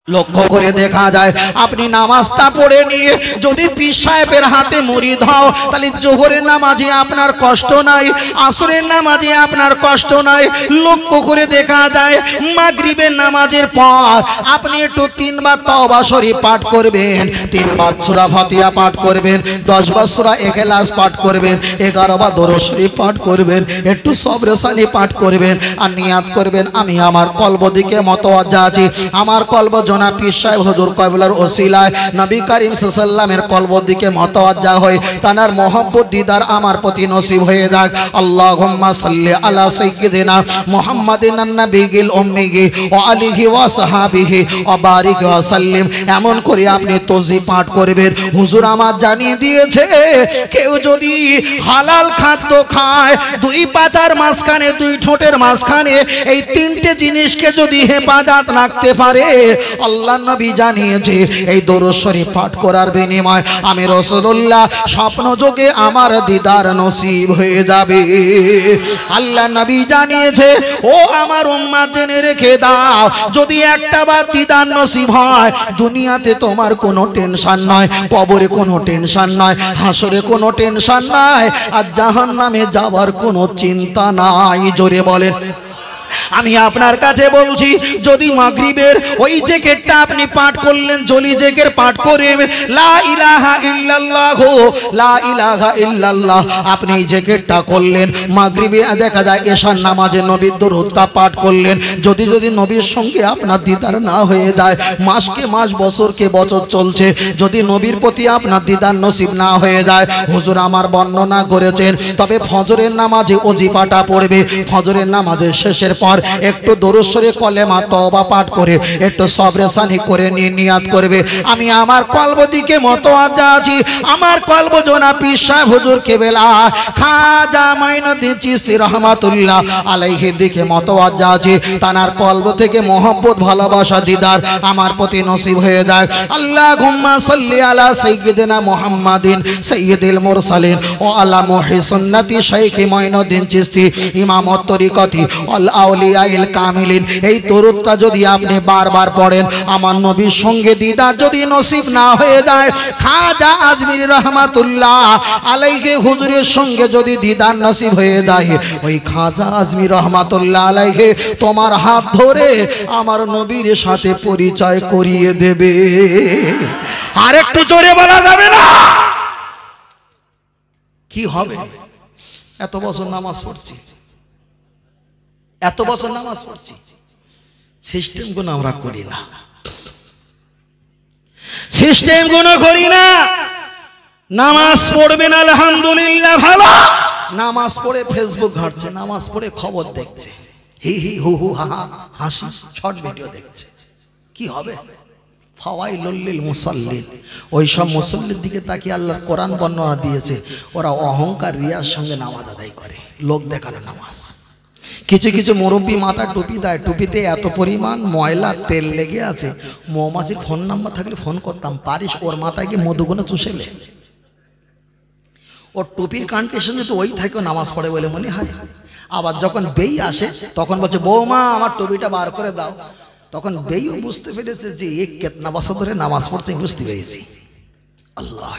লক্ষ্য করে দেখা যায় আপনি নামাজটা পড়ে নিয়ে যদি পীর সাহেবের হাতে মুরিদ হও তাহলে জোহরের নামাজে আপনার কষ্ট নাই, আসরের নামাজে আপনার কষ্ট নাই। লক্ষ্য করে দেখা যায় মাগরিবের নামাজের পর আপনি একটু 3 বার তওবা শরীফ পাঠ করবেন, 3 বার সূরা ফাতিহা পাঠ করবেন, 10 বার সূরা ইখলাস পাঠ করবেন, 11 বার দরুদ শরীফ পাঠ করবেন, একটু সবরে সানি পাঠ করবেন আর নিয়াত করবেন আমি আমার কলব দিকে মতওয়াজ্জা আছি। আমার কলব জনাব পীর সাহেব হুজুর কয়বুলার ওসিলায় নবী করিম সাল্লাল্লাহু আলাইহি ওয়াসাল্লামের কলবের দিকে মতওয়াজ্জা হয়, তার মহব্বত দিদার আমার প্রতি নসিব হয়ে যাক। আল্লাহুম্মা সাল্লি আলা সাইয়্যিদিনা মুহাম্মাদিন আন-নাবিয়্যিল উম্মি ওয়া আলিহি ওয়া সাহাবিহি ওয়া বারিক ওয়া সাল্লিম। এমন করে আপনি তসবিহ পাঠ করবেন। হুজুর আমার জানিয়ে দিয়েছে কেউ যদি হালাল খাদ্য খায়, 2 পাঁচার মাঝখানে 2 ঠোঁটের মাঝখানে এই 3টে জিনিসকে যদি হেফাজত রাখতে পারে, আল্লাহ নবী জানিয়েছে এই দরুদ শরীফ পাঠ করার বিনিময় আমি রাসূলুল্লাহ স্বপ্ন যোগে আমার দিদার নসিব হয়ে যাবে। আল্লাহ নবী জানিয়েছে ও আমার উম্মত জেনে রেখে দাও, যদি একটা বার দিদার নসিব হয় দুনিয়াতে তোমার কোনো টেনশন নয়, কবরে কোনো টেনশন নয়, হাসরে কোনো টেনশন নাই, আর জাহান্নামে যাওয়ার কোনো চিন্তা নাই। জোরে বলেন। আমি আপনার কাছে বলছি যদি মাগরিবের ওই জিকিরটা আপনি পাঠ করলেন, জলি জিকির পাঠ করেন লা ইলাহা ইল্লাল্লাহ লা ইলাহা ইল্লাল্লাহ, আপনি এই জিকিরটা করলেন, মাগরিবে দেখা যায় এশার নামাজে নবীর দরুদটা পাঠ করলেন, যদি নবীর সঙ্গে আপনার দিদার না হয়ে যায়, মাসকে মাস বছরকে বছর চলছে, যদি নবীর প্রতি আপনার দিদার নসিব না হয়ে যায়, হুজুর আমার বর্ণনা করেছেন তবে ফজরের নামাজে ওজিফাটা পড়বে, ফজরের নামাজের শেষের পর একটু দরুদ শরীফ কলেমা তওবা পাঠ করে একটু সবরে সানি করে নিয়াত করবে আমি আমার কলব দিকে মতওয়াজ্জা আছি। আমার কলব জনাব পীর সাহেব হুজুর কেবলা খাজা মাইনুদ্দিন চিশতি রাহমাতুল্লাহ আলাইহি দিকে মতওয়াজ্জা আছি, তার কলব থেকে মহব্বত ভালোবাসা দিদার আমার প্রতি নসিব হয়ে যায়। আল্লাহুম্মা সাল্লি আলা সাইয়্যিদিনা মুহাম্মাদিন সাইয়্যিদিল মুরসালিন ওয়া আলা মুহি সুন্নতি শাইখ মাইনুদ্দিন চিশতি ইমামত তরিকতি আল আউলিয়াইল কামিলিন। এই দরুদটা যদি আপনি বারবার পড়েন, আমার নবীর সঙ্গে দিদার যদি নসিব না হয়ে যায়, খাজা আজমিরি রহমাতুল্লাহ আলাইহি হুজুরের সঙ্গে যদি দিদার নসিব হয়ে যায়, ওই খাজা আজমিরি রহমাতুল্লাহ আলাইহি তোমার হাত ধরে আমার নবীর সাথে পরিচয় করিয়ে দেবে। আর একটু জোরে বলা যাবে না? কি হবে? এত বছর নামাজ পড়ছি, এত বছর নামাজ পড়ছি, সিস্টেম গুলো আমরা করি না, সিস্টেম গুলো করি না। নামাজ পড়বেন আলহামদুলিল্লাহ ভালো, নামাজ পড়ে ফেসবুক ঘাঁটছে, নামাজ পড়ে খবর দেখছে, হি হি হু হু হা হা হাসি শর্ট ভিডিও দেখছে। কি হবে? ফাওয়াইলুল লিল মুসাল্লিন। ওই সব মুসল্লির দিকে তাকিয়ে আল্লাহর কোরআন বর্ণনা দিয়েছে, ওরা অহংকার রিয়ার সঙ্গে নামাজ আদায় করে, লোক দেখানো নামাজ। কিছু কিছু মুরব্বী মাথা টুপি দেয়, টুপিতে এত পরিমাণ ময়লা তেল লেগে আছে, মৌমাছির ফোন নাম্বার থাকলে ফোন করতাম, পারিস ওর মাথায় গিয়ে মধুগুলো চুষেলে। ওর টুপির কান্টেশন যদি ওই থাকে নামাজ পড়ে বলে মনে হয়। আবার যখন বেই আসে তখন বলছে বৌমা আমার টুপিটা বার করে দাও, তখন বেইও বুঝতে পেরেছে যে এক কেতনা বছর ধরে নামাজ পড়ছে, বুঝতে পেরেছি। আল্লাহ।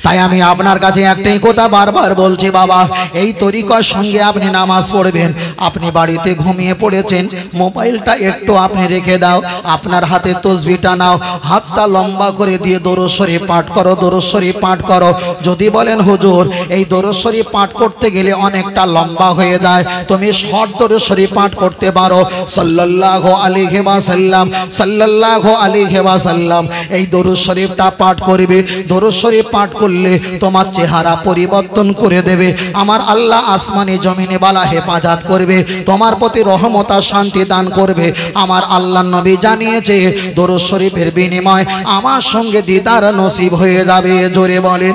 তাই আমি আপনার কাছে একটাই কথা বারবার বলছি, বাবা এই তরিকার সঙ্গে আপনি নামাজ পড়বেন। আপনি বাড়িতে ঘুমিয়ে পড়েছেন, মোবাইলটা একটু আপনি রেখে দাও, আপনার হাতে তসবিহটা নাও, হাতটা লম্বা করে দিয়ে দরুদ শরীফ পাঠ করো, দরুদ শরীফ পাঠ করো। যদি বলেন হুজুর এই দরুদ শরীফ পাঠ করতে গেলে অনেকটা লম্বা হয়ে যায়, তুমি শর্ট দরুদ শরীফ পাঠ করতে পারো। সাল্লাল্লাহু আলাইহি ওয়াসাল্লাম, সাল্লাল্লাহু আলাইহি ওয়াসাল্লাম, এই দরুদ শরীফটা পাঠ করবে। দরুদ শরীফ পাঠ করলে তোমার চেহারা পরিবর্তন করে দেবে, আমার আল্লাহ আসমানে জমিনে বালা হেফাজত করবে, তোমার প্রতি রহমত আর শান্তি দান করবে। আমার আল্লাহ নবী জানিয়েছে দরুদ শরীফের বিনিময় আমার সঙ্গে দিদার নসিব হয়ে যাবে। জোরে বলেন।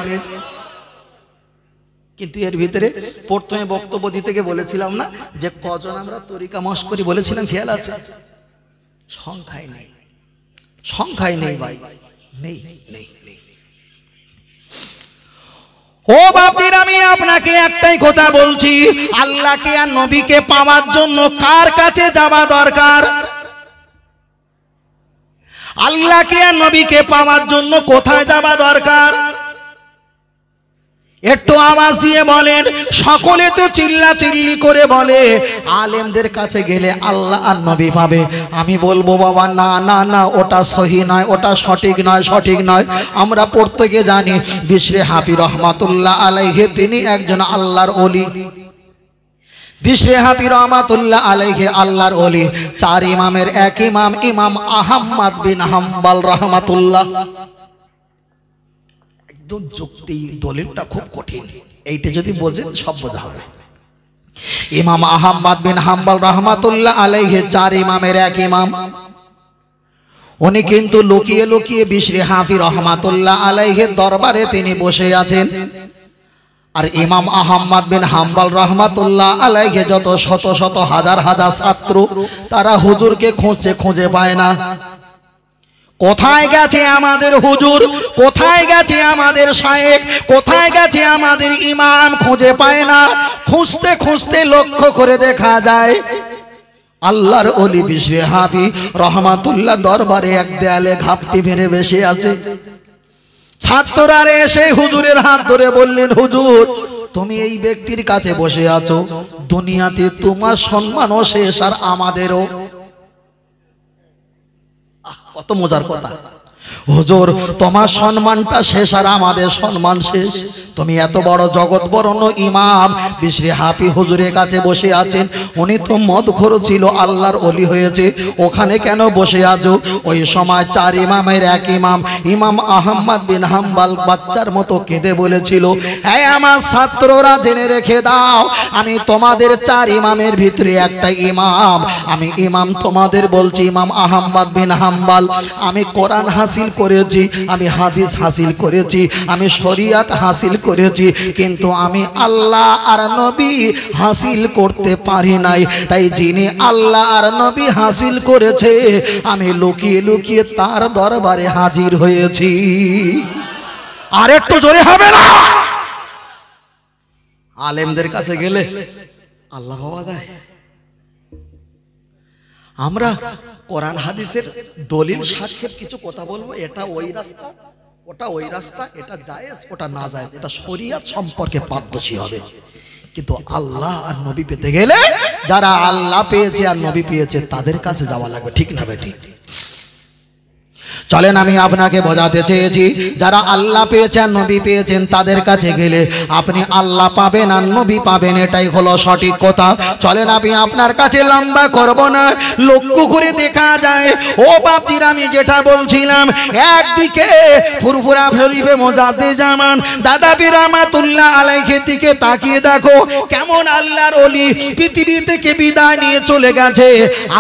কিন্তু এর ভিতরে প্রথমে বক্তব্য দিতে গিয়ে বলেছিলাম না যে কজন আমরা তরিকা মশ করি, বলেছিলাম খেয়াল আছে? সংখ্যায় নেই, সংখ্যায় নেই ভাই, নেই নেই। ও বাপজির, আমি আপনাকে একটাই কথা বলছি, আল্লাহকে আর নবীকে পাওয়ার জন্য কার কাছে যাওয়া দরকার? আল্লাহকে আর নবীকে পাওয়ার জন্য কোথায় যাওয়া দরকার? একটু আওয়াজ দিয়ে বলেন। সকলে তো চিল্লা চিল্লি করে বলে আলেমদের কাছে গেলে আল্লাহ আর নবী পাবে। আমি বলবো বাবা না না না, ওটা সহি নয়, ওটা সঠিক নয়, সঠিক নয়। আমরা প্রত্যেকে জানি বিশরে হাফি রহমাতুল্লাহ আলাইহি তিনি একজন আল্লাহর ওলি। বিশরে হাফি রহমাতুল্লাহ আলাইহি আল্লাহর ওলি। চার ইমামের এক ইমাম, ইমাম আহমদ বিন হাম্বল রহমাতুল্লাহ। একদম যুক্তি দলিলটা খুব কঠিন, এইটা যদি বোঝেন সব বোঝা হবে। ইমাম আহমদ বিন হাম্বল রহমাতুল্লাহ আলাইহি চার ইমামের এক ইমাম। উনি কিন্তু লুকিয়ে লুকিয়ে বিশরে হাফি রহমাতুল্লাহ আলাইহি দরবারে তিনি বসে আছেন। আর ইমাম আহমদ বিন হাম্বল রহমাতুল্লাহ আলাইহি যত শত শত হাজার হাজার ছাত্র, তারা হুজুরকে খুঁজছে, খুঁজে পায় না। কোথায় গেছে আমাদের হুজুর, কোথায় গেছে আমাদের শায়েখ, কোথায় গেছে আমাদের ইমাম, খুঁজে পায় না। খুঁজতে খুঁজতে লক্ষ্য করে দেখা যায় আল্লাহর ওলি বিশরে হাফি রহমাতুল্লাহ দরবারে এক দেয়ালে ঘাপটি মেরে বসে আছে। ছাত্ররা এসে হুজুরের হাত ধরে বললেন, হুজুর তুমি এই ব্যক্তির কাছে বসে আছো, দুনিয়াতে তোমার সম্মানও শেষ আর আমাদেরও। কত মজার কথা। হুজুর তোমার সম্মানটা শেষ আর আমাদের সম্মান শেষ। তুমি এত বড় জগৎ বরণ ইমাম বিশরে হাফি হুজুরের কাছে বসে আছেন, উনি তো মদখোর ছিল, আল্লাহর ওলি হয়েছে, ওখানে কেন বসে আছো? ওই সময় চার ইমামের এক ইমাম, ইমাম আহমদ বিন হাম্বল বাচ্চার মতো কেঁদে বলেছিল, হ্যাঁ আমার ছাত্ররা জেনে রেখে দাও, আমি তোমাদের চার ইমামের ভিতরে একটা ইমাম। আমি ইমাম তোমাদের বলছি, ইমাম আহমদ বিন হাম্বল। আমি কোরআন হাসিল করেছি, আমি হাদিস হাসিল করেছি, আমি শরিয়াত হাসিল করেছি, কিন্তু আমি আল্লাহ আর নবী হাসিল করতে পারি নাই। তাই যিনি আল্লাহ আর নবী হাসিল করেছে, আমি লুকিয়ে লুকিয়ে তার দরবারে হাজির হয়েছি। আর একটু জোরে হবে না? আলেমদের কাছে গেলে আল্লাহ পাওয়া যায়। আমরা কোরআন হাদিসের দলিল সাক্ষেপ কিছু কথা বলবো, এটা ওই রাস্তা, ওটা ওই রাস্তা, এটা জায়েজ, ওটা না জায়েজ, এটা শরিয়ত সম্পর্কে পারদর্শী হবে। কিন্তু আল্লাহ আর নবী পেতে গেলে যারা আল্লাহ পেয়েছে আর নবী পেয়েছে তাদের কাছে যাওয়া লাগবে, ঠিক না বেঠিক? চলেন আমি আপনাকে বোঝাতে চেয়েছি, যারা আল্লাহ পেয়েছেন নবী পেয়েছেন তাদের কাছে গেলে আপনি আল্লাহ পাবেন আর নবী পাবেন, এটাই হলো সঠিক কথা। চলেন আমি আপনার কাছে লম্বা করব না। লক্ষ্য করে দেখা যায় ও বাপজির, আমি যেটা বলছিলাম, একদিকে ফুরফুরা শরীফে মোজাদ্দেদ জামান দাদা পীর রহমাতুল্লাহ আলাইহির দিকে তাকিয়ে দেখো কেমন আল্লাহর ওলি পৃথিবী থেকে বিদায় নিয়ে চলে গেছে,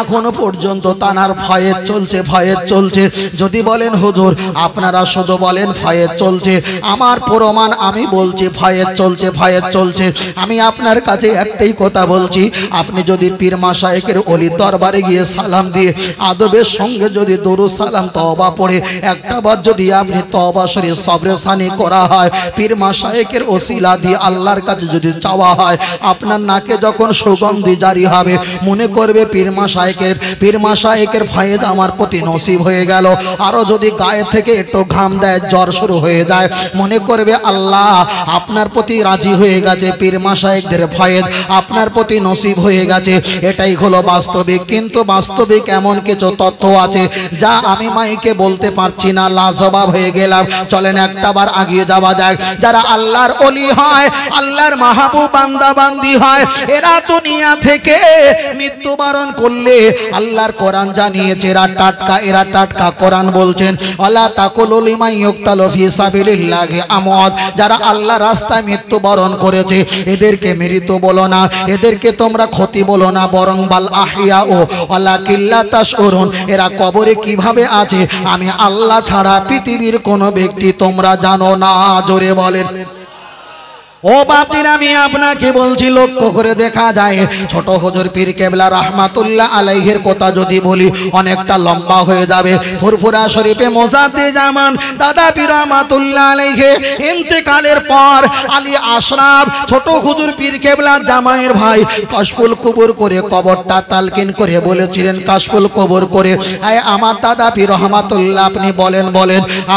এখনো পর্যন্ত তানার ফয়েজ চলছে, ফয়েজ চলছে। যদি বলেন হুজুর আপনারা শুধু বলেন ফয়েজ চলছে, আমার প্রমাণ আমি বলছি ফয়েজ চলছে, ফয়েজ চলছে। আমি আপনার কাছে একটাই কথা বলছি, আপনি যদি পীর মাশায়েখের ওলি দরবারে গিয়ে সালাম দিয়ে আদবের সঙ্গে যদি দরুদ সালাম তওবা পড়ে একটা বার যদি আপনি তওবা শরীফ সবরে সানি করা হয়, পীর মাশায়েখের ওসিলা দিয়ে আল্লাহর কাছে যদি চাওয়া হয়, আপনার নাকে যখন সুগন্ধি জারি হবে মনে করবে পীর মাশায়েখের ফয়েজ আমার প্রতি নসিব হয়ে গেল। আরো যদি গায়ে থেকে একটু ঘাম দেয়, জ্বর শুরু হয়ে যায়, মনে করবে আল্লাহ আপনার প্রতি রাজি হয়ে গেছে, পীর মাশায়েখদের ফয়েজ আপনার প্রতি নসিব হয়ে গেছে। এটাই হলো বাস্তবিক। কিন্তু বাস্তবিক এমন কিছু তথ্য আছে যা আমি মাইকে বলতে পারছি না, লাজবাব হয়ে গেলাম। চলেন একটাবার আগিয়ে যাওয়া যাক। যারা আল্লাহর ওলি হয়, আল্লাহর মাহবুব বান্দা বান্দি হয়, এরা দুনিয়া থেকে মৃত্যুবরণ করলে আল্লাহর কোরআন জানিয়েছে এরা টাটকা, এরা টাটকা। কোরআন বলছেন ওয়ালা তাকুলু লিমান ইউকতালু ফি সাবিলিল্লাহি আমওয়াত, যারা আল্লাহর রাস্তায় মৃত্যুবরণ করেছে এদেরকে মৃত বলো না, এদেরকে তোমরা ক্ষতি বলো না, বরং বাল আহিয়া ও ওয়ালাকিন লা তাশউরুন, এরা কবরে কিভাবে আছে আমি আল্লাহ ছাড়া পৃথিবীর কোনো ব্যক্তি তোমরা জানো না। জোরে বলেন। ও বাপির আমি আপনাকে বলছি, লক্ষ্য করে দেখা যায় ছোট হুজুর পীর কেবলা রহমাতুল্লাহ আলাইহির কথা যদি বলি অনেকটা লম্বা হয়ে যাবে। ফুরফুরা শরীফে মোজাদ্দে জামান দাদা পীর রহমাতুল্লাহ আলাইহি ইন্তেকালের পর আলী আশরাফ ছোট হুজুর পীর কেবলা জামাইয়ের ভাই কাশফুল কবর করে কবরটা তালকিন করে বলেছিলেন, কাশফুল কবর করে, আয় আমার দাদা পীর রহমাতুল্লাহ আপনি বলেন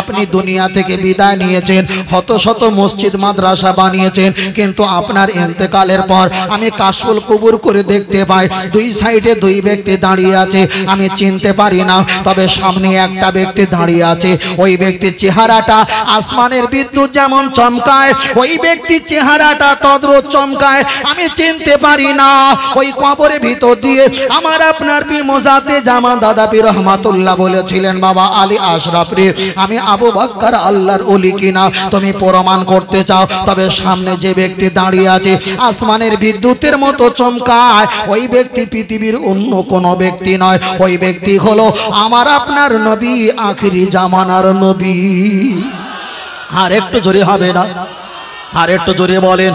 আপনি দুনিয়া থেকে বিদায় নিয়েছেন, শত শত মসজিদ মাদ্রাসা বানিয়ে, কিন্তু আপনার ইন্তেকালের পর আমি কাশফুল কবর করে দেখতে পাই দুই সাইডে দুই ব্যক্তি দাঁড়িয়ে আছে, আমি চিনতে পারি না, তবে সামনে একটা ব্যক্তি দাঁড়িয়ে আছে, ওই ব্যক্তির চেহারাটা আসমানের বিদ্যুৎ যেমন চমকায় ওই ব্যক্তির চেহারাটা তদ্রুপ চমকায়, আমি চিনতে পারি না। ওই কবরের ভিতর দিয়ে আমার আপনার পীর মোজাদ্দে জামান দাদা পীর রহমাতুল্লাহ বলেছিলেন, বাবা আলী আশরাফ রে, আমি আবু বকর আল্লাহর ওলি কিনা তুমি প্রমাণ করতে চাও, তবে সামনে যে ব্যক্তি দাঁড়িয়ে আছে আসমানের বিদ্যুতের মতো চমকায় ওই ব্যক্তি পৃথিবীর অন্য কোনো ব্যক্তি নয়, ওই ব্যক্তি হলো আমার আপনার নবী, আখিরি জামানার নবী। আর একটু জোরে হবে না? আর একটু জোরে বলেন।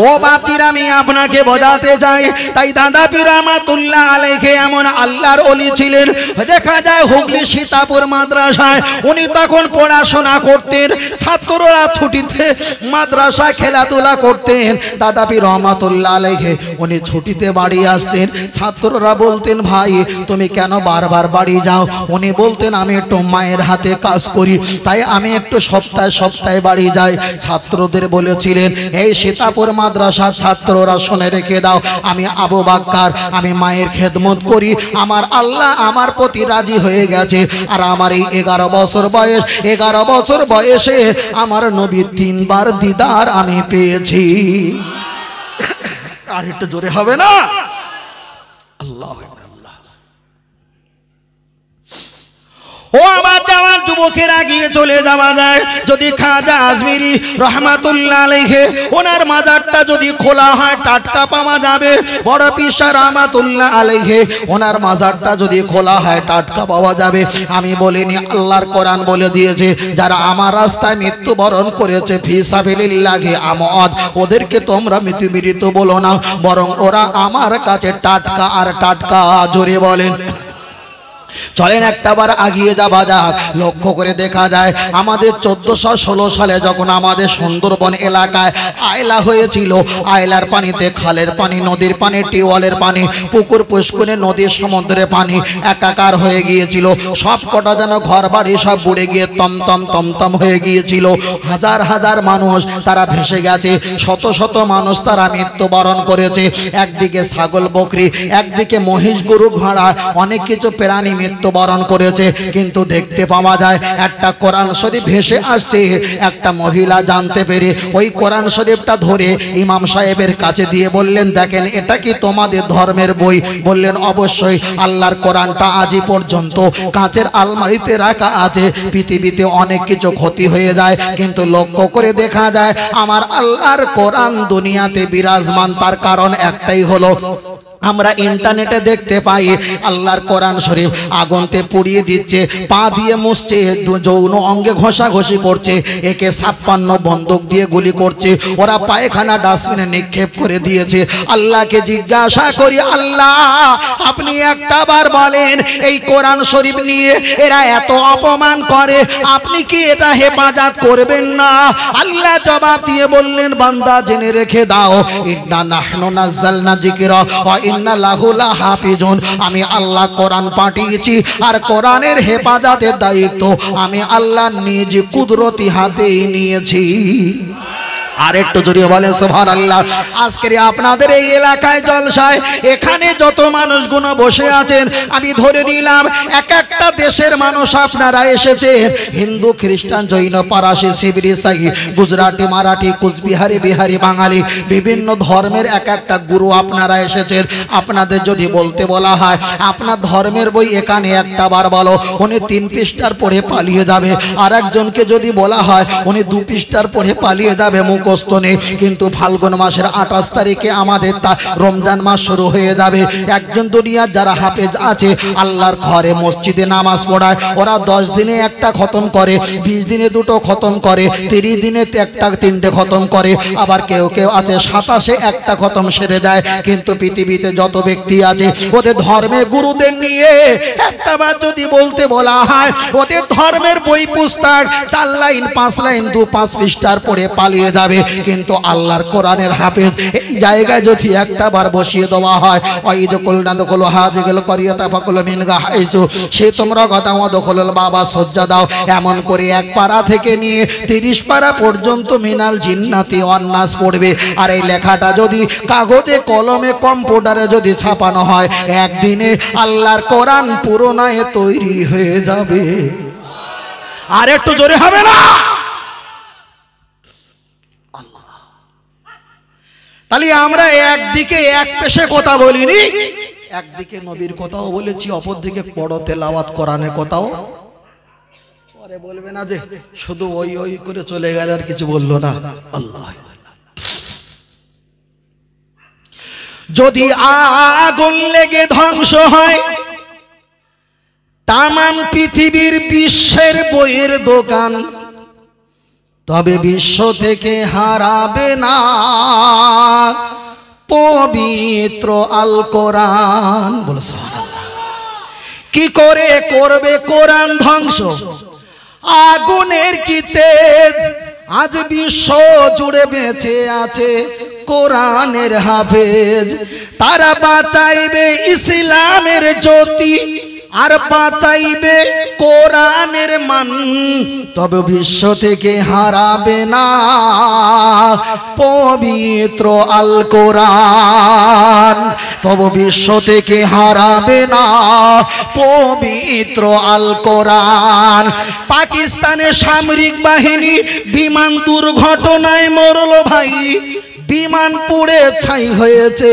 ও বাতিরা আমি আপনাকে বোঝাতে চাই, তাই দাদা পীর রহমাতুল্লাহ আলাইহি এমন আল্লাহর ওলি ছিলেন। দেখা যায় হুগলি সীতাপুর মাদ্রাসায় উনি তখন পড়াশোনা করতেন, ছাত্ররা ছুটিতে মাদ্রাসায় খেলাধুলা করতেন, দাদা পীর রহমাতুল্লাহ আলাইহি উনি ছুটিতে বাড়ি আসতেন, ছাত্ররা বলতেন ভাই তুমি কেন বারবার বাড়ি যাও, উনি বলতেন আমি একটু মায়ের হাতে কাজ করি, তাই আমি একটু সপ্তাহে বাড়ি যাই। ছাত্রদের বলে ছিলেন, এই সীতাপুর মাদ্রাসার ছাত্ররা শুনে রেখে দাও, আমি আবু বকর আমি মায়ের খেদমত করি, আমার আল্লাহ আমার প্রতি রাজি হয়ে গেছে, আর আমার এই 11 বছর বয়সে আমার নবী 3 বার দিদার আমি পেয়েছি। আর একটু জোরে হবে না? আল্লাহ ও আমার যাওয়ার যুবকেরা গিয়ে চলে যাওয়া যায়, যদি খাজা আজমিরি রহমাতুল্লাহ আলাইহি ওনার মাজারটা যদি খোলা হয় টাটকা পাওয়া যাবে, বড় পীর রহমাতুল্লাহ আলাইহি ওনার মাজারটা যদি খোলা হয় টাটকা পাওয়া যাবে। আমি বলিনি, আল্লাহর কোরআন বলে দিয়েছে যারা আমার রাস্তায় মৃত্যুবরণ করেছে ফি সাবিলিল্লাহি আমওয়াত, ওদেরকে তোমরা মৃত বলো না, বরং ওরা আমার কাছে টাটকা আর টাটকা। জোরে বলেন। চলেন একটাবার আগিয়ে যাওয়া যাক। লক্ষ্য করে দেখা যায় আমাদের 1416 সালে যখন আমাদের সুন্দরবন এলাকায় আয়লা হয়েছিল, আয়লার পানিতে খালের পানি, নদীর পানি, টিউবওয়েলের পানি, পুকুর পুষ্করে, নদীর সমুদ্রে পানি একাকার হয়ে গিয়েছিল, সব কটা যেন ঘর বাড়ি সব বুড়ে গিয়ে তমতম হয়ে গিয়েছিল। হাজার হাজার মানুষ তারা ভেসে গেছে, শত শত মানুষ তারা মৃত্যুবরণ করেছে। একদিকে ছাগল বকরি, একদিকে মহিষ গরু ঘোড়া, অনেক কিছু প্রাণী মৃত্যুবরণ করেছে। কিন্তু দেখতে পাওয়া যায় একটা কোরআন শরীফ ভেসে আসছে। একটা মহিলা জানতে পেরে ওই কোরআন শরীফটা ধরে ইমাম সাহেবের কাছে দিয়ে বললেন, দেখেন এটা কি তোমাদের ধর্মের বই? বললেন অবশ্যই। আল্লাহর কোরআনটা আজই পর্যন্ত কাঁচের আলমারিতে রাখা আছে। পৃথিবীতে অনেক কিছু ক্ষতি হয়ে যায়, কিন্তু লক্ষ্য করে দেখা যায় আমার আল্লাহর কোরআন দুনিয়াতে বিরাজমান। তার কারণ একটাই হলো, আমরা ইন্টারনেটে দেখতে পাই আল্লাহর কোরআন শরীফ আগুনতে পুড়িয়ে দিচ্ছে, পা দিয়ে মুছছে, যৌন অঙ্গে ঘষাঘষি করছে, একে 56 বন্দুক দিয়ে গুলি করছে, ওরা পায়খানা ডাস্টবিনে নিক্ষেপ করে দিয়েছে। আল্লাহকে জিজ্ঞাসা করি, আল্লাহ আপনি একটা বার বলেন এই কোরআন শরীফ নিয়ে এরা এত অপমান করে, আপনি কি এটা হেফাজত করবেন না? আল্লাহ জবাব দিয়ে বললেন, বান্দা জেনে রেখে দাও, ইন্না নাহনু নাযালনা যিকরা ওয়া ইন্না লাহু লাহাফিজুন। আমি আল্লাহ কোরআন পাঠিয়েছি, আর কোরআনের হেফাজতের দায়িত্ব আমি আল্লাহ নিজ কুদরতি হাতেই নিয়েছি। আর একটু জোরে বলেন সুবহানাল্লাহ। আজকের আপনাদের এই এলাকায় জলসায় এখানে যত মানুষগুলো বসে আছেন, আমি ধরে নিলাম এক একটা দেশের মানুষ আপনারা এসেছেন। হিন্দু, খ্রিস্টান, জৈন, পারাসি, শিবিরি, সাই, গুজরাটি, মারাঠি, কুচবিহারি, বিহারি, বাঙালি, বিভিন্ন ধর্মের এক একটা গুরু আপনারা এসেছেন। আপনাদের যদি বলতে বলা হয় আপনার ধর্মের বই এখানে একটা বার বলো, উনি 3 পৃষ্ঠার পড়ে পালিয়ে যাবে। আর একজনকে যদি বলা হয় উনি 2 পৃষ্ঠার পড়ে পালিয়ে যাবে, মুখ গোস্ত নেই, কিন্তু ফাল্গুন মাসের 28 তারিখে আমাদের তা রমজান মাস শুরু হয়ে যাবে। একজন দুনিয়ার যারা হাফেজ আছে, আল্লাহর ঘরে মসজিদে নামাজ পড়ায়, ওরা 10 দিনে একটা খতম করে, 20 দিনে দুটো খতম করে, 30 দিনে একটা 3টে খতম করে, আবার কেউ কেউ আছে 27-এ একটা খতম সেরে দেয়। কিন্তু পৃথিবীতে যত ব্যক্তি আছে ওদের ধর্মে গুরুদের নিয়ে একটা বার যদি বলতে বলা হয়, ওদের ধর্মের বই পুস্তক 4 লাইন 5 লাইন 2-5 পৃষ্ঠার পড়ে পালিয়ে যাবে। কিন্তু আল্লাহর কোরআনের হাফেজ এই জায়গায় যদি একটা বার বসিয়ে দেওয়া হয়, ওয়াইদকুল নাদকুল হাদিকুল করিয়াতা ফাকুল মিনগা হাইসু, সে তোমরা কথা দখলুল বাবা সজ্জা দাও, এমন করে 1 পারা থেকে নিয়ে 30 পারা পর্যন্ত মিনাল জিন্নাতি ওয়ান নাস পড়বে। আর এই লেখাটা যদি কাগজে কলমে কম্পিউটারে যদি ছাপানো হয়, একদিনে আল্লাহর কোরআন পুরোনায় তৈরি হয়ে যাবে। আর একটু জোরে হবে না? তাহলে আমরা একদিকে এক পেশে কথা বলিনি, একদিকে নবীর কথাও বলেছি, অপরদিকে বড় তেলাওয়াত কোরআনের কথাও। পরে বলবে না যে শুধু ওই ওই করে চলে গেল, আর কিছু বললো না। আল্লাহ, যদি আগুন লেগে ধ্বংস হয় তামাম পৃথিবীর বিশ্বের বইয়ের দোকান, তবে বিশ্ব থেকে হারাবে না পবিত্র আল কোরআন। বলো সুবহানাল্লাহ। কি করে করবে কোরআন ধ্বংস? আগুনের কি তেজ, আজ বিশ্ব জুড়ে বেঁচে আছে কোরআনের হাফেজ। তারা বাঁচাইবে ইসলামের জ্যোতি, আর বাঁচাইবে কোরআনের মান, তবে বিশ্ব থেকে হারাবে না পবিত্র আল কোরআন, তবে বিশ্ব থেকে হারাবে না পবিত্র আল কোরআন। পাকিস্তানের সামরিক বাহিনী বিমান দুর্ঘটনায় মরল ভাই, বিমান পুড়ে ছাই হয়েছে,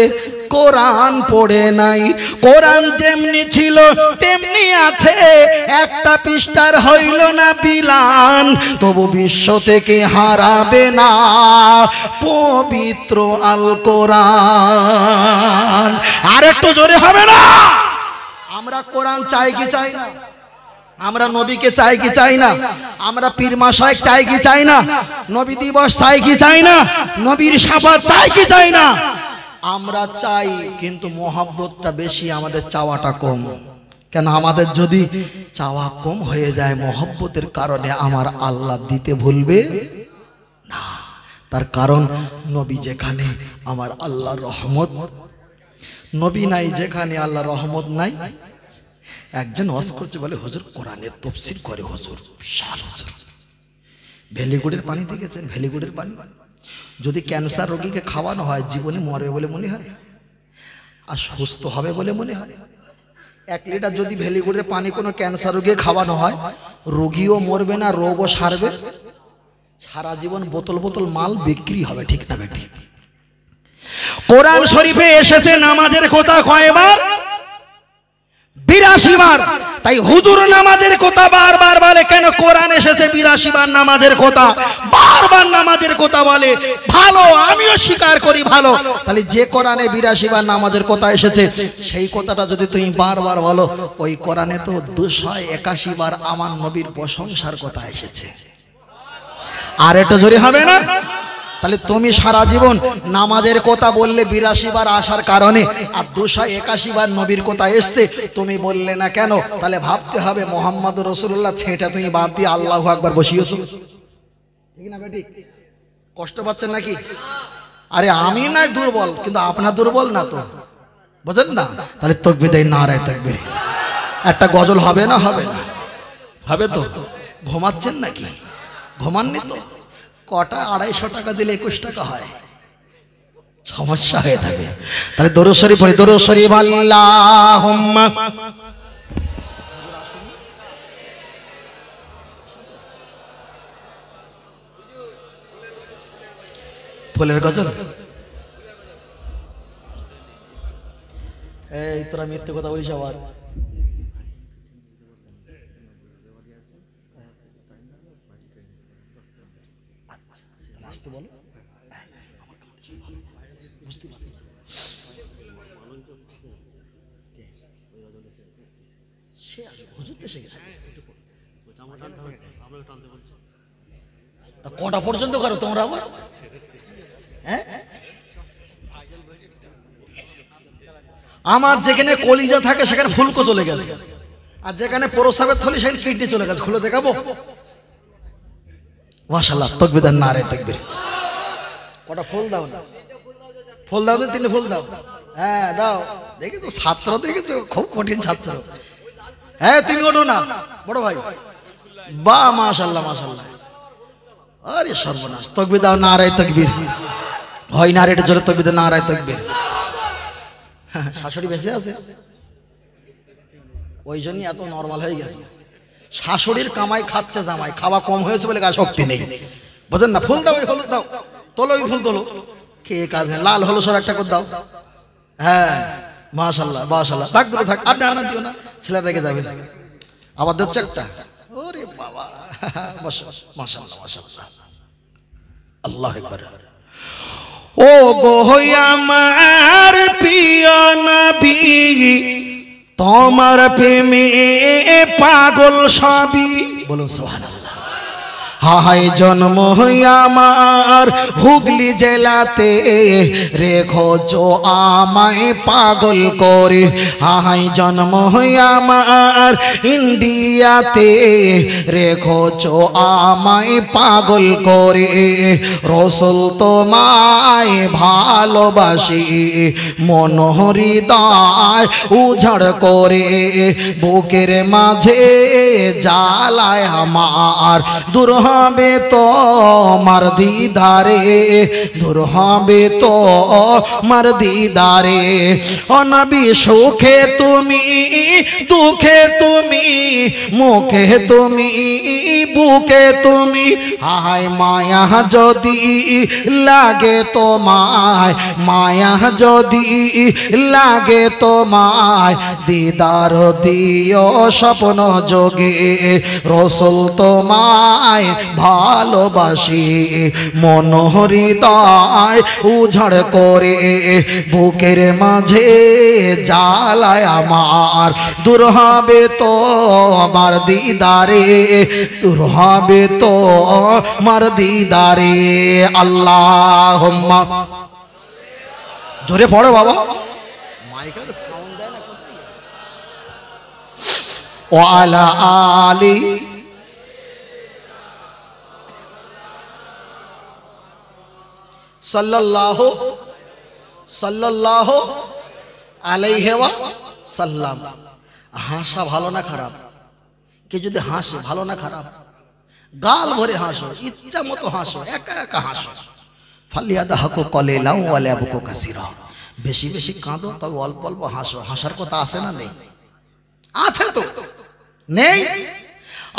কোরআন পড়ে নাই। কোরআন যেমনি ছিল তেমনি আছে, একটা পৃষ্ঠার হইল না বিলান, তবু বিশ্ব থেকে হারাবে না পবিত্র আল কোরআন। আর একটু জোরে হবে না? আমরা কোরআন চাই কি চাই না? আমরা নবীকে চাই কি চাই না? আমরা পীর মাশায়েখ চাই কি চাই না? নবী দিবস চাই কি চাই না? নবীর শাফাত চাই কি চাই না? আমরা চাই, কিন্তু মহব্বতটা বেশি, আমাদের চাওয়াটা কম। কেন? আমাদের যদি চাওয়া কম হয়ে যায়, মহব্বতের কারণে আমার আল্লাহ দিতে ভুলবে না। তার কারণ নবী যেখানে আমার আল্লাহর রহমত, নবী নাই যেখানে আল্লাহর রহমত নাই। একজন ওয়াজ করছে, বলে হুজুর কোরআনের তাফসীর করে হুজুর, বিশাল হুজুর। ভেলিগুড়ের পানি দেখেছেন? ভেলিগুড়ের পানি যদি ক্যান্সার রোগীকে খাওয়ানো হয়, জীবনে মরবে বলে মনে হয় আর সুস্থ হবে বলে মনে হয়? 1 লিটার যদি ভেলিগুড়ের পানি কোনো ক্যান্সার রোগীকে খাওয়ানো হয়, রোগীও মরবে না, রোগও সারবে, সারা জীবন বোতল বোতল মাল বিক্রি হবে। ঠিক না বেটি? কোরআন শরীফে এসেছে নামাজের কথা কয়বার? 82 বার। তাই হুজুর নামাজের কথা বারবার বলে কেন? কোরআন এসেছে 82 বার নামাজের কথা, বারবার নামাজের কথা বলে। ভালো, আমিও স্বীকার করি ভালো। তাহলে যে কোরআনে 82 বার নামাজের কথা এসেছে, সেই কথাটা যদি তুমি বারবার বলো, ওই কোরআনে তো 281 বার আমার নবীর প্রশংসার কথা এসেছে। আর এটা জোরে হবে না? তাহলে তুমি সারা জীবন নামাজের কথা বললে 82 বার আসার কারণে, আর 281 বার নবীর কথা এসছে, তুমি বললে না কেন? তাহলে ভাবতে হবে মুহাম্মদুর রাসূলুল্লাহ ছেটা তুমি বাদ দিয়ে আল্লাহু আকবার বসিয়েছো। ঠিক না বেটি? কষ্ট পাচ্ছেন নাকি? আরে আমি না দুর্বল, কিন্তু আপনার দুর্বল না তো, বুঝেন না? তাহলে তাকবীর দেয়, নারায়ে তাকবীর। একটা গজল হবে না? হবে না? হবে তো। ঘুমাচ্ছেন নাকি? ঘুমাননি তো? কটা 250 টাকা দিলে 21 টাকা হয়, সমস্যা হয়ে যাবে। তাহলে দরুদ শরীফ পড়ি, দরুদ শরীফ। আল্লাহুম্মা ফুলের গজল। এই তোরা মিথ্যে কথা বলিস আবার। আসতে বলো। কটা পর্যন্ত করো তোমরা আবার? হ্যাঁ, আমার যেখানে কলিজা থাকে সেখানে ফুলকো চলে গেছে, আর যেখানে প্রসাবের থলি সেখানে কিডনি চলে গেছে। খুলে দেখাবো? মাশাআল্লাহ, তাকবীর, নারে তাকবীর। কটা ফুল দাও না, ফুল দাও, তিনটে ফুল দাও। হ্যাঁ দাও। দেখেছো ছাত্র, দেখেছো খুব কঠিন ছাত্র। হ্যাঁ তুমি ওঠো না বড় ভাই। বাহ, মাশাআল্লাহ মাশাআল্লাহ। আরে সর্বনাশ, তাকবীর দাও, নারে তাকবীর। হয় না রে, এটা জোরে তাকবীর, নারে তাকবীর। শাশুড়ি বেঁচে আছে, ওই জন্যই এত নর্মাল হয়ে গেছে। শাশুড়ির কামাই খাচ্ছে জামাই, খাওয়া কম হয়েছে বলে গা শক্তি নেই, বুঝেন না? ফুল দাও, ওই হলুদ দাও, তোলো ওই ফুল তোলো। কে কাজ লাল হলো সব একটা করে দাও। হ্যাঁ মাশাআল্লাহ মাশাআল্লাহ, থাক দূরে থাক, আর না দিও না, ছেলে রেখে যাবে। আবার দিচ্ছে একটা। ওরে বাবা, বস, মাশাআল্লাহ মাশাআল্লাহ, আল্লাহু আকবার। ও গো আমার প্রিয় নবী, তোমার প্রেমে পাগল সবই, বলুন সুবহানাল্লাহ। হায় জন্ম আমার হুগলি জেলাতে, রেখো চো আমায় পাগল করে। হায় জন্ম আমার ইন্ডিয়াতে, রেখো চো আমায় পাগল করে। রসুল তোমায় ভালোবাসি, মন হৃদয় উজাড় করে। বুকের মাঝে জ্বালায় আমার, দূর হবে তো মার দিদারে, দূর হবে তো মার দিদারে। ও নবী সুখে তুমি, দুঃখে তুমি, মুখে তুমি, বুকে তুমি। হায় মায়া যদি লাগে তোমায়, মায়া যদি লাগে তোমায়, দিদার দিও স্বপ্ন যোগে। রসুল তোমায় ভালোবাসি, মন হৃদয় উজাড় করে। বুকের মাঝে জ্বালায় আমার, দূর হবে তো আমার দিদারে, দূর হবে তো আমার দিদারে। আল্লাহুম্মা, জোরে পড়ো বাবা, মাইকের সাউন্ড দেয় না। ওয়া আলা আলি সাল্লাল্লাহু সাল্লাল্লাহু আলাইহি ওয়া সাল্লাম। হাসা ভালো না খারাপ? কে যদি হাসে ভালো না খারাপ? গাল ভরে হাসো, ইচ্ছা মতো হাসো, একা একা হাসো। ফালিয়াদাহকু কলিলাও ওয়া লিয়াবকু কাসীরা। বেশি বেশি কাঁদো, তবে অল্প অল্প হাসো। হাসার কথা আছে না নেই? আছে তো, নেই?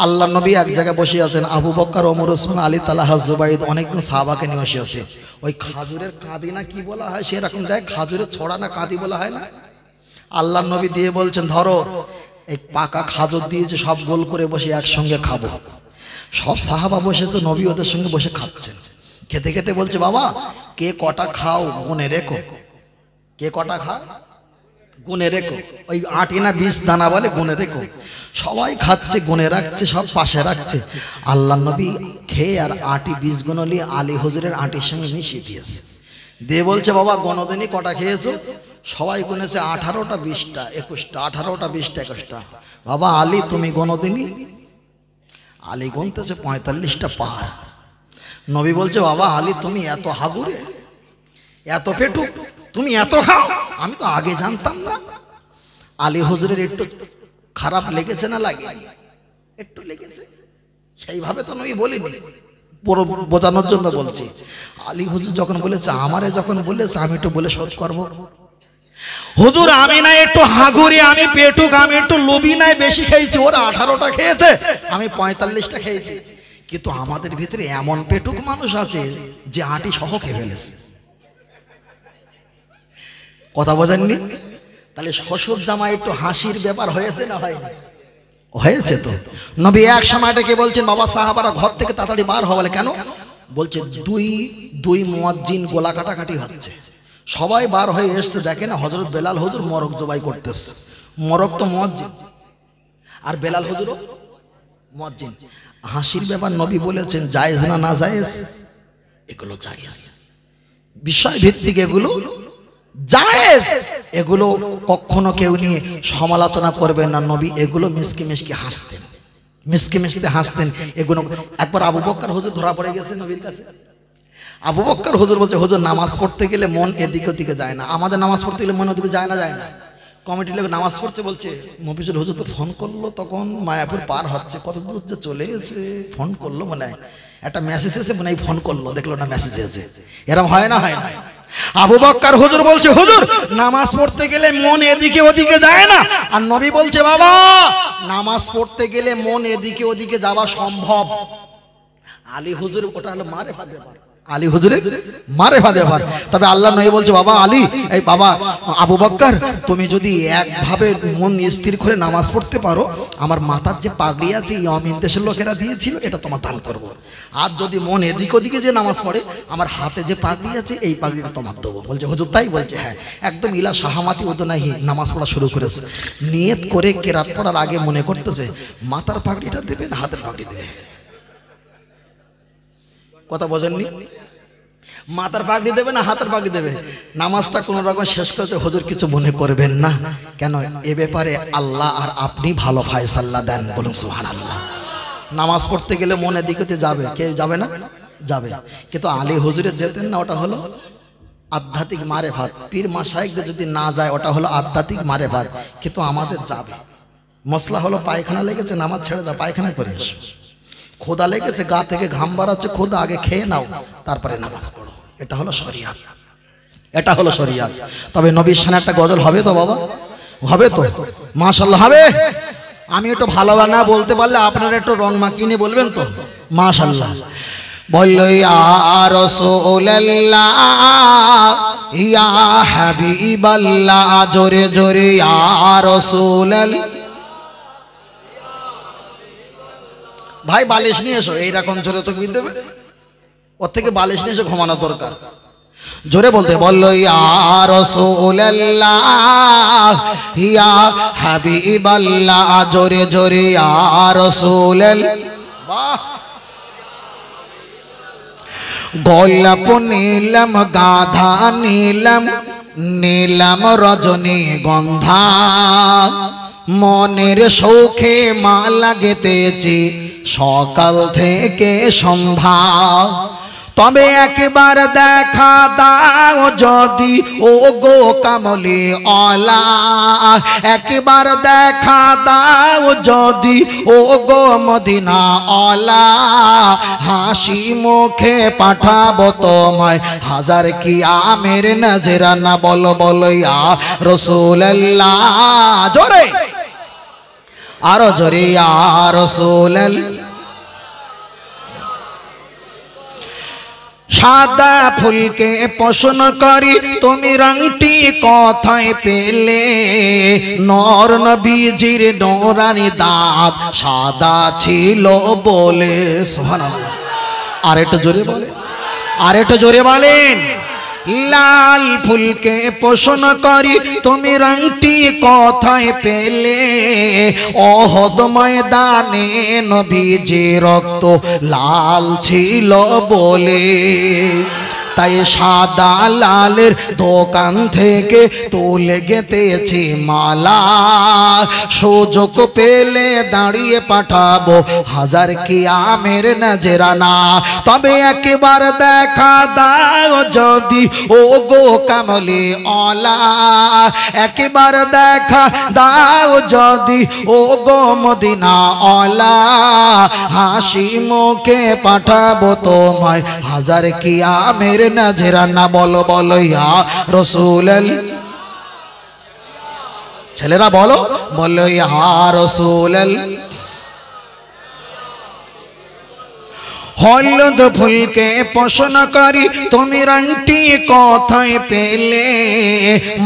আল্লাহ নবী এক জায়গায় বসে আছেন, আবু বকর, ওমর, ওসমান, আলী, তালহা, জুবাইর, অনেকজন সাহাবাকে নিয়ে বসে আছে। ওই খাজুরের কাঁদি না কি বলা হয় সেরকম, দেখ খাজুরের ছড়া না কাঁদি বলা হয় না? আল্লাহ নবী দিয়ে বলছেন, ধরো এই পাকা খাজুর দিয়েছে, সব গোল করে বসে একসঙ্গে খাবো। সব সাহাবা বসেছে, নবী ওদের সঙ্গে বসে খাচ্ছেন। খেতে খেতে বলছে, বাবা কে কটা খাও গুনে রেখো, কে কটা খাও গুনে রেখো। ওই 8 না 20 দানা বলে, গুনে রেখো। সবাই খাচ্ছে, গুনে রাখছে, সব পাশে রাখছে। আল্লাহ নবী খেয়ে আর 8-20 গুণলি আলী হুজুরের 8-এর সঙ্গে মিশিয়ে দিয়েছে। দিয়ে বলছে, বাবা গণদিনী কটা খেয়েছো? সবাই গুনেছে 18টা 20টা 21টা, 18টা 20টা 21টা। বাবা আলী তুমি গণদিনী? আলী গুনতেছে 45টা পার। নবী বলছে, বাবা আলী তুমি এত হাগুরে, এত পেটুক, তুমি এত খাও, আমি তো আগে জানতাম না। আলী হুজুরের একটু খারাপ লেগেছে না লাগেনি? একটু লেগেছে, সেইভাবে তো নবী বলিনি, পুরো বোঝানোর জন্য বলছি। আলী হুজুর যখন বলেছে, আমারে যখন বলেছে, আমি একটু বলে শোধ করবো। হুজুর আমি না একটু হাগুরি, আমি পেটুক, আমি একটু লোভী নাই, বেশি খেয়েছি। ওরা 18টা খেয়েছে, আমি 45টা খেয়েছি। কিন্তু আমাদের ভিতরে এমন পেটুক মানুষ আছে যে 8ই সহ খেয়ে ফেলেছে। কথা বোঝেননি? তাহলে শ্বশুর জামাই একটু হাসির ব্যাপার হয়েছে না হয়নি? হয়েছে তো। নবী এক সময়টাকে বলছেন, বাবা সাহাবারা ঘর থেকে তাড়াতাড়ি বার হওয়া। বলে কেন? বলছে দুই মুয়াজ্জিন গোলা কাটাকাটি হচ্ছে। সবাই বার হয়ে এসছে, দেখে না হযরত বেলাল হুজুর মরক জবাই করতেছে। মরক তো মুয়াজ্জিন, আর বেলাল হুজুরও মুয়াজ্জিন। হাসির ব্যাপার নবী বলেছেন জায়েজ না না জায়েজ? এগুলো জায়েজ, বিষয় ভিত্তিক এগুলো জায়েজ। এগুলো কখনো কেউ নিয়ে সমালোচনা করবেন না। নবী এগুলো মিসকে মিসকে হাসতেন, মিসকে মিসকে হাসতেন। এগুলো একবার আবু বকর হুজুর ধরা পড়ে গেছে নবীর কাছে। আবু বকর হুজুর বলছে, হুজুর নামাজ পড়তে গেলে মন এদিকে ওদিকে যায় না। আমাদের নামাজ পড়তে গেলে মন ওদিকে যায় না, যায় না। কমিটির লোক নামাজ পড়ছে, বলছে মফিজুল হুজুর তো ফোন করলো, তখন মায়াপুর পার হচ্ছে, কত দূর যে চলে এসে ফোন করলো, মনে হয় একটা মেসেজ এসে মনে হয় ফোন করলো, দেখলো না মেসেজ এসে। এরকম হয় না, হয় না? আবু বকর হুজুর বলছে, হুজুর নামাজ পড়তে গেলে মন এদিকে ওদিকে যায় না। আর নবী বলছে, বাবা নামাজ পড়তে গেলে মন এদিকে ওদিকে যাওয়া সম্ভব। আলী হুজুর ওটা হলো মারেফাত ব্যাপার, আলী হুজুরের মারেফাত ব্যাপার। তবে আল্লাহ নবী বলছে, বাবা আলী, এই বাবা আবু বকর, তুমি যদি একভাবে মন স্থির করে নামাজ পড়তে পারো, আমার মাথার যে পাগড়ি আছে ইয়ামিন দেশের লোকেরা দিয়েছিল, এটা তোমার দান করব। আর যদি মন এদিক ওদিকে যে নামাজ পড়ে, আমার হাতে যে পাগড়ি আছে এই পাগড়িটা তোমার দেবো। বলছে হুজুর তাই? বলছে হ্যাঁ। একদম ইলা শাহামাতি উদনাহি নামাজ পড়া শুরু করেছে। নিয়ত করে কেরাত পড়ার আগে মনে করতেছে মাথার পাগড়িটা দেবে না হাতের পাগড়ি দেবে। কথা বোঝেননি? মাথার পাগড়ি দেবে না হাতের পাগড়ি দেবে। নামাজটা কোনো রকম শেষ করেছে। হুজুর কিছু মনে করবেন না, কেন এ ব্যাপারে আল্লাহ আর আপনি ভালো ফায়সাল্লা দেন, বলুন সুবহানাল্লাহ। নামাজ পড়তে গেলে মনে দিকে যাবে, কেউ যাবে না? যাবে। কিন্তু আলী হুজুরের যেতেন না, ওটা হলো আধ্যাত্মিক মারেফাত। পীর মাশায়েখদের যদি না যায়, ওটা হলো আধ্যাত্মিক মারেফাত। কিন্তু আমাদের যাবে। মশলা হলো পায়খানা লেগেছে, নামাজ ছেড়ে দাও, পায়খানা করে এসো। খোদা লেগেছে, গা থেকে ঘাম বাড়াচ্ছে, খোদা আগে খেয়ে নাও, তারপরে নামাজ পড়ো। এটা হলো শরিয়াত, এটা হলো শরিয়াত। তবে নবীর শানে একটা গজল হবে তো বাবা? হবে তো? মাশাআল্লাহ হবে। আমি একটু ভালো না বলতে পারলে আপনারা একটু রং মাখিয়ে নিয়ে বলবেন তো? মাশাআল্লাহ। বললো ইয়া রাসূলুল্লাহ ইয়া হাবিবাল্লাহ, জোরে জোরে ইয়া রাসূলুল্লাহ। ভাই বালিশ নিয়ে এসো, এইরকম জোরে তো দেবে, ওর থেকে বালিশ নিয়ে এসে ঘুমানো দরকার। জোরে বলতে বললো ইয়া রাসূলুল্লাহ ইয়া হাবিবাল্লাহ, জোরে জোরে ইয়া রাসূলুল্লাহ। বাহ! গোলাপ নীলম, গাধা নীলম, নীলম রজনী গন্ধা, মনের শৌখে মালা গেঁথেছি সকাল থেকে সন্ধ্যা। তবে একবার দেখা দাও যদি ও গো কামলি ওয়ালা, একবার দেখা দাও যদি ও গো মদিনা ওয়ালা, হাসি মুখে পাঠাবো তোমায় হাজার কিয়ামের নজরানা। বলো বলো ইয়া রাসূলুল্লাহ, জোরে আরো জোরে ইয়া রাসূলুল্লাহ। সাদা ফুলকে পছন্দ করি তুমি রংটি কোথায় পেলে, নর নবীজির নোরানি দাঁত সাদা ছিল বলে। সুবহানাল্লাহ। আর একটু জোরে বলেন, আর একটু জোরে বলেন। লাল ফুলকে পছন্দ করি তুমি রংটি কোথায় পেলে, ওহদ ময়দানে নবীজি রক্ত লাল ছিল বলে। তাই সাদা লালের দোকান থেকে তুলে গেঁথেছি মালা, সুযোগ পেলে দাঁড়িয়ে পাঠাবো হাজার কিয়ামের নজরানা। তবে একবার দেখা দাও যদি ও গো কামলি ওয়ালা, একবার দেখা দাও যদি ও গো মদিনা ওয়ালা, হাসি মুখে পাঠাবো তোমায় হাজার কিয়ামের নজরানা। বলো বলো ইয়া রাসূলুল্লাহ। ছেলেরা বলো বলো ইয়া রাসূলুল্লাহ। হলুদ ফুলকে পছন্দ করি তুমি রংটি কোথায় পেলে,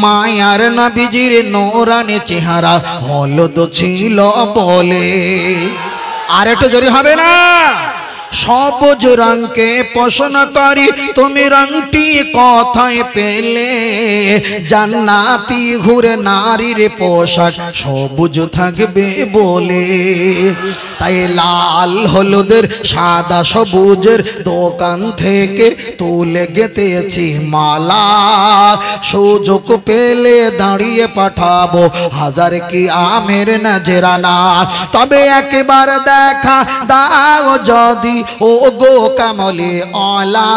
মায়ার নবীজির নূরানি চেহারা হলুদ ছিল বলে। আর একটু জোরে হবে না? সবুজ রঙকে পছন্দ করি তুমি রঙটি কোথায় পেলে জান্নাতি হুরে নারীর পোশাক সবুজ থাকবে বলে তাই লাল হলুদের সাদা সবুজের দোকান থেকে তুলে গেতেছি মালা সুযোগ পেলে দাঁড়িয়ে পাঠাবো হাজার কি আমের নজরানা তবে একবার দেখা দাও যদি ও গো কামলে ওয়ালা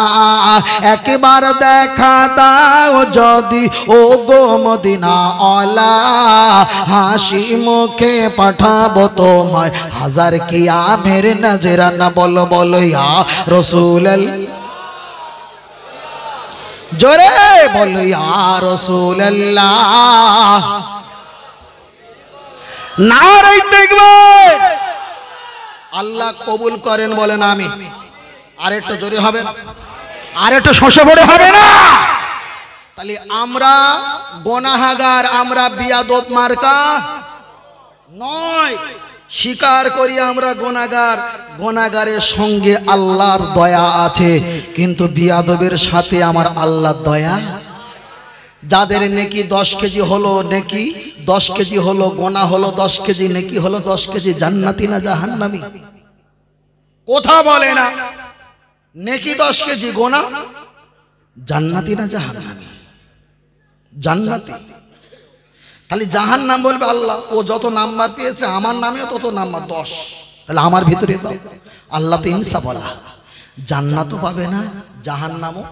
একবার দেখা দাও যদি ও গো মদিনা ওয়ালা হাসি মুখে পাঠাবো তোমায় হাজার কি আমের নজরানা বলো বলো ইয়া রাসূলুল্লাহ জোরে বলো ইয়া রাসূলুল্লাহ নারে তাকবীর আল্লাহ কবুল করেন বলেন আমি আরেকটু জোরে হবে আরেকটু শোষে পড়ে হবে না তাহলে আমরা গুনাহগার আমরা বিয়াদব মার্কা নয় স্বীকার করি আমরা গুনাহগার গুনাহগারের সঙ্গে আল্লাহর দয়া আছে কিন্তু বিয়াদবের সাথে আমার আল্লাহর দয়া যাদের নেকি 10 কেজি হলো নেকি 10 কেজি হলো গোনা হলো 10 কেজি নেকি হলো 10 কেজি জান্নাতি না জাহান্নামী কথা বলে না নেকি 10 কেজি গোনা জান্নাতি না জাহান্নামী জান্নাতি তাহলে জাহান্নাম বলবে আল্লাহ ও যত নাম্বার পেয়েছে আমার নামেও তত নাম্বার 10 তাহলে আমার ভিতরে দাও আল্লাহ তো ইনসাফওয়ালা জান্নাতও পাবে না জাহান্নামও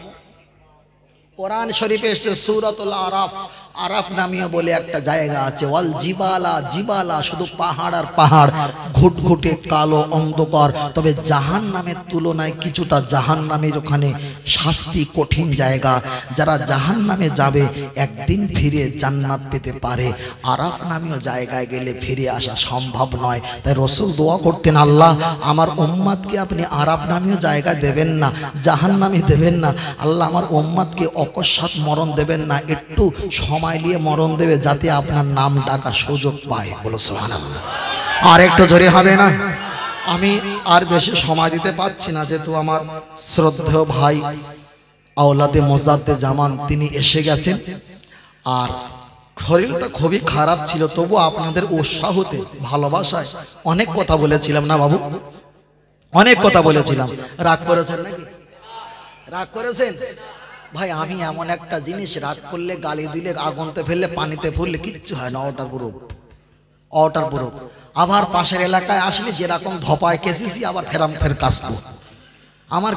কোরআন শরীফে এসেছে সূরাতুল আরাফ আরাফ নামীয় বলে একটা জায়গা আছে ওয়াল জিবালা জিবালা শুধু পাহাড় আর পাহাড় ঘুটঘুটে কালো অন্ধকার তবে জাহান্নামের তুলনায় কিছুটা জাহান্নামের ওখানে শাস্তি কঠিন জায়গা যারা জাহান্নামে যাবে একদিন ফিরে জান্নাত পেতে পারে আরাফ নামীয় জায়গায় গেলে ফিরে আসা সম্ভব নয় তাই রাসূল দোয়া করতেন আল্লাহ আমার উম্মতকে আপনি আরাফ নামীয় জায়গায় দেবেন না জাহান্নামে দেবেন না আল্লাহ আমার উম্মতকে অকস্মাৎ মরণ দেবেন না একটু সময় নিয়ে মরণ দেবে যাতে আপনার নাম ডাকা সুযোগ পায় বলো সুবহানাল্লাহ আর একটু জোরে হবে না আমি আর বেশি সময় দিতে পাচ্ছি না যেহেতু আমার শ্রদ্ধেয় ভাই আওলাদে মোজাদ্দে জামান তিনি এসে গেছেন আর শরীরটা খুবই খারাপ ছিল তবু আপনাদের উৎসাহতে ভালোবাসায় অনেক কথা বলেছিলাম না বাবু অনেক কথা বলেছিলাম রাগ করেছেন নাকি রাগ করেছেন ভাই আমি এমন একটা জিনিস রাগ করলে গালি দিলে আগুনতে ফেললে পানিতে ফুললে কিচ্ছু হয় না অটার পুরুপ আবার পাশের এলাকায় আসলে যেরকম ধপায় কেসেছি আবার ফের কাশবো আমার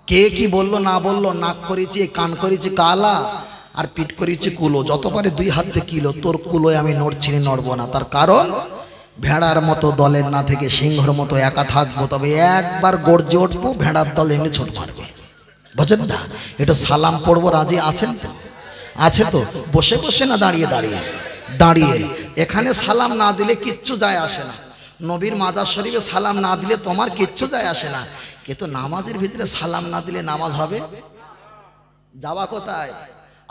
কে কি বললো না বললো নাক করেছি কান করেছি কালা আর পিঠ করেছি কুলো যত পারে 2 হাতে কিলো তোর কুলোয় আমি নড়ছি নড়বো না তার কারণ ভেড়ার মতো দলের না থেকে সিংহর মতো একা থাকবো তবে একবার গর্জে উঠবো ভেড়ার দল এমনি ছোট মারবে বুঝেন না এটা সালাম পড়বো রাজি আছেন তো আছে তো বসে বসে না দাঁড়িয়ে দাঁড়িয়ে দাঁড়িয়ে এখানে সালাম না দিলে কিচ্ছু যায় আসে না নবীর মাজার শরীফে সালাম না দিলে তোমার কিচ্ছু যায় আসে না কিন্তু নামাজের ভিতরে সালাম না দিলে নামাজ হবে যাওয়া কোথায়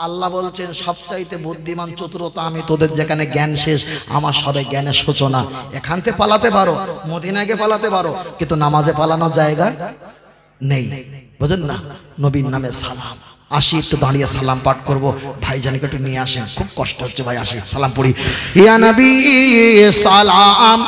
আল্লাহ বলছেন সবচাইতে বুদ্ধিমান চতুরতা আমি তোদের যেখানে জ্ঞান শেষ আমার সবে জ্ঞানের সূচনা এখান থেকে পালাতে পারো মদিনাকে পালাতে পারো কিন্তু নামাজে পালানোর জায়গা নেই বুঝেন না নবীর নামে সালাম আসি একটু দাঁড়িয়ে সালাম পাঠ করব ভাইজানকে একটু নিয়ে আসেন খুব কষ্ট হচ্ছে ভাই আসি সালাম পড়ি ইয়া নবী সালাম